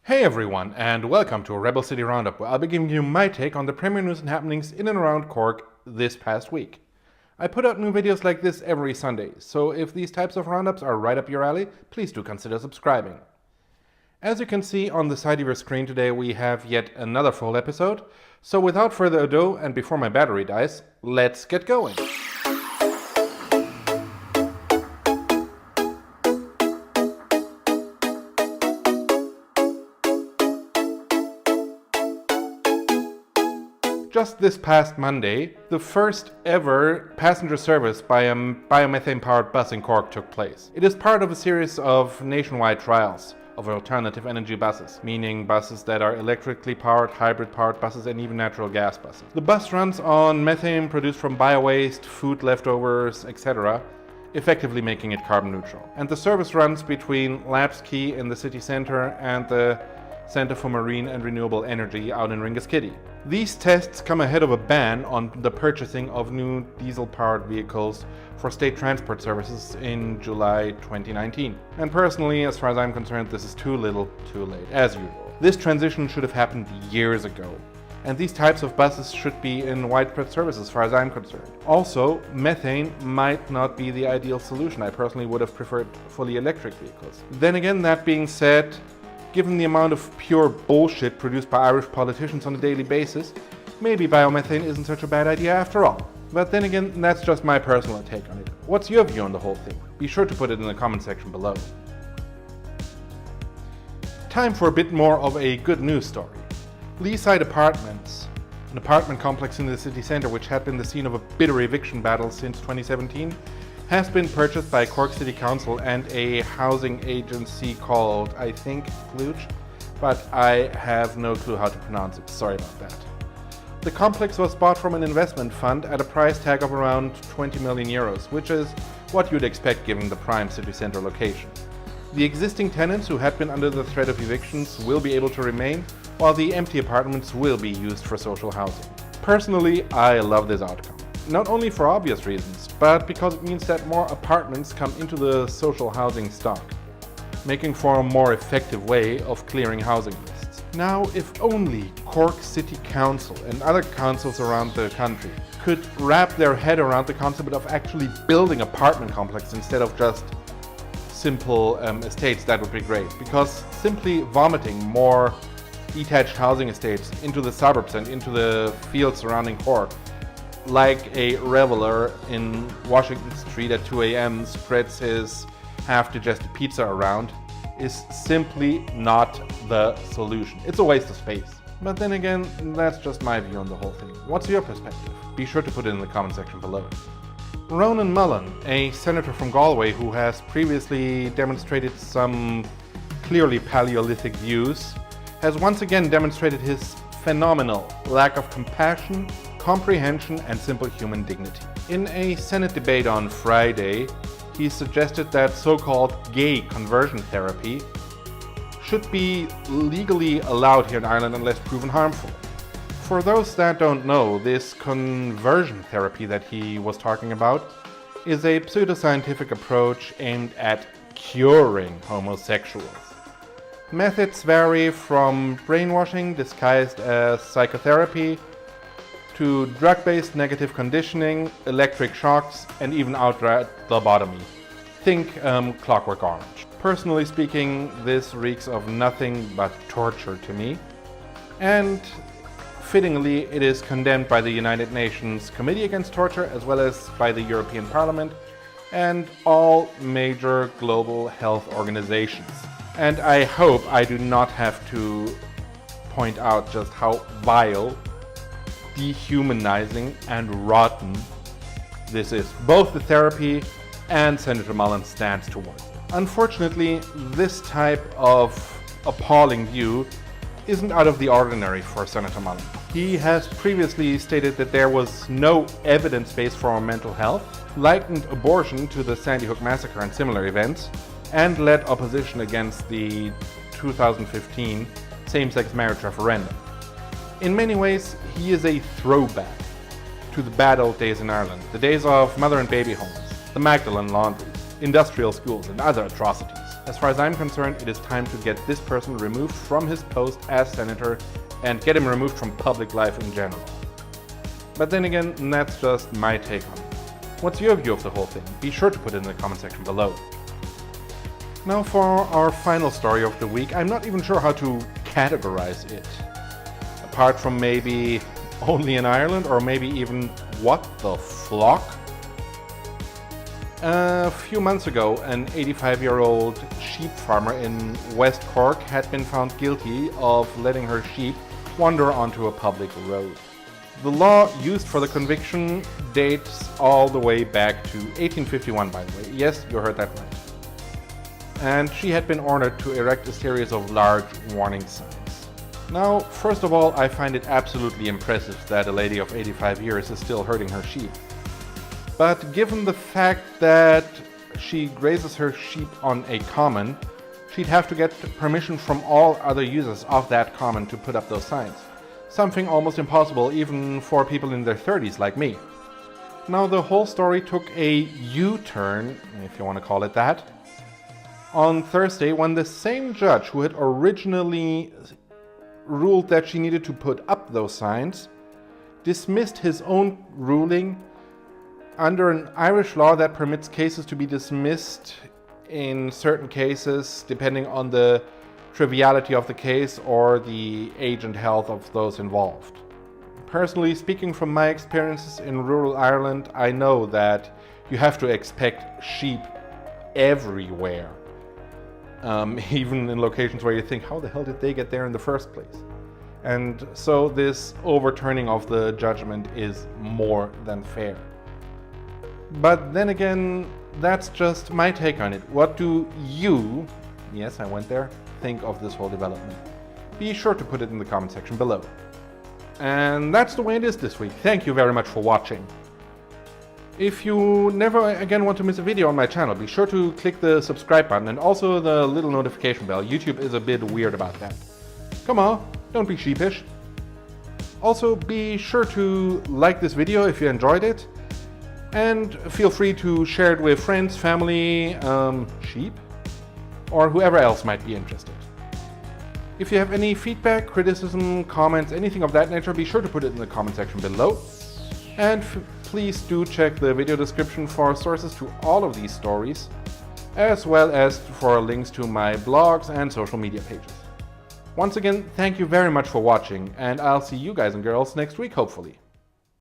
Hey everyone, and welcome to a Rebel City Roundup, where I'll be giving you my take on the premier news and happenings in and around Cork this past week. I put out new videos like this every Sunday, so if these types of roundups are right up your alley, please do consider subscribing. As you can see on the side of your screen today, we have yet another full episode, so without further ado, and before my battery dies, let's get going. Just this past Monday, the first ever passenger service by a biomethane-powered bus in Cork took place. It is part of a series of nationwide trials of alternative energy buses, meaning buses that are electrically powered, hybrid-powered buses, and even natural gas buses. The bus runs on methane produced from bio-waste, food leftovers, etc., effectively making it carbon neutral. And the service runs between Labs Quay in the city centre and the Centre for Marine and Renewable Energy out in Ringaskiddy. These tests come ahead of a ban on the purchasing of new diesel-powered vehicles for state transport services in July 2019. And personally, as far as I'm concerned, this is too little, too late, as usual. This transition should have happened years ago, and these types of buses should be in widespread service as far as I'm concerned. Also, methane might not be the ideal solution. I personally would have preferred fully electric vehicles. Then again, that being said, given the amount of pure bullshit produced by Irish politicians on a daily basis, maybe biomethane isn't such a bad idea after all. But then again, that's just my personal take on it. What's your view on the whole thing? Be sure to put it in the comment section below. Time for a bit more of a good news story. Leaside Apartments, an apartment complex in the city centre which had been the scene of a bitter eviction battle since 2017, has been purchased by Cork City Council and a housing agency called, I think, Fluch, but I have no clue how to pronounce it, sorry about that. The complex was bought from an investment fund at a price tag of around 20 million euros, which is what you'd expect given the prime city centre location. The existing tenants who had been under the threat of evictions will be able to remain, while the empty apartments will be used for social housing. Personally, I love this outcome. Not only for obvious reasons, but because it means that more apartments come into the social housing stock, making for a more effective way of clearing housing lists. Now, if only Cork City Council and other councils around the country could wrap their head around the concept of actually building apartment complexes instead of just simple estates, that would be great. Because simply vomiting more detached housing estates into the suburbs and into the fields surrounding Cork, like a reveler in Washington Street at 2 a.m. spreads his half-digested pizza around, is simply not the solution. It's a waste of space. But then again, that's just my view on the whole thing. What's your perspective? Be sure to put it in the comment section below. Senator Mullen, a senator from Galway who has previously demonstrated some clearly Paleolithic views, has once again demonstrated his phenomenal lack of compassion, comprehension, and simple human dignity. In a Senate debate on Friday, he suggested that so-called gay conversion therapy should be legally allowed here in Ireland unless proven harmful. For those that don't know, this conversion therapy that he was talking about is a pseudoscientific approach aimed at curing homosexuals. Methods vary from brainwashing disguised as psychotherapy to drug-based negative conditioning, electric shocks, and even outright lobotomy. Think Clockwork Orange. Personally speaking, this reeks of nothing but torture to me. And fittingly, it is condemned by the United Nations Committee Against Torture, as well as by the European Parliament and all major global health organizations. And I hope I do not have to point out just how vile, dehumanizing, and rotten this is. Both the therapy and Senator Mullen's stance towards it. Unfortunately, this type of appalling view isn't out of the ordinary for Senator Mullen. He has previously stated that there was no evidence base for mental health, likened abortion to the Sandy Hook massacre and similar events, and led opposition against the 2015 same-sex marriage referendum. In many ways, he is a throwback to the bad old days in Ireland, the days of mother and baby homes, the Magdalen laundries, industrial schools, and other atrocities. As far as I'm concerned, it is time to get this person removed from his post as senator and get him removed from public life in general. But then again, that's just my take on it. What's your view of the whole thing? Be sure to put it in the comment section below. Now for our final story of the week, I'm not even sure how to categorize it. Apart from maybe only in Ireland, or maybe even what the flock? A few months ago, an 85-year-old sheep farmer in West Cork had been found guilty of letting her sheep wander onto a public road. The law used for the conviction dates all the way back to 1851, by the way. Yes, you heard that right. And she had been ordered to erect a series of large warning signs. Now, first of all, I find it absolutely impressive that a lady of 85 years is still herding her sheep. But given the fact that she grazes her sheep on a common, she'd have to get permission from all other users of that common to put up those signs. Something almost impossible even for people in their 30s like me. Now the whole story took a U-turn, if you want to call it that, on Thursday when the same judge who had originally ruled that she needed to put up those signs dismissed his own ruling under an Irish law that permits cases to be dismissed in certain cases depending on the triviality of the case or the age and health of those involved. Personally, speaking from my experiences in rural Ireland, I know that you have to expect sheep everywhere. Even in locations where you think, how the hell did they get there in the first place? And so this overturning of the judgment is more than fair. But then again, that's just my take on it. What do you, yes, I went there, think of this whole development? Be sure to put it in the comment section below. And that's the way it is this week. Thank you very much for watching. If you never again want to miss a video on my channel, be sure to click the subscribe button and also the little notification bell. YouTube is a bit weird about that. Come on, don't be sheepish. Also, be sure to like this video if you enjoyed it. And feel free to share it with friends, family, sheep, or whoever else might be interested. If you have any feedback, criticism, comments, anything of that nature, be sure to put it in the comment section below. And please do check the video description for sources to all of these stories, as well as for links to my blogs and social media pages. Once again, thank you very much for watching, and I'll see you guys and girls next week, hopefully.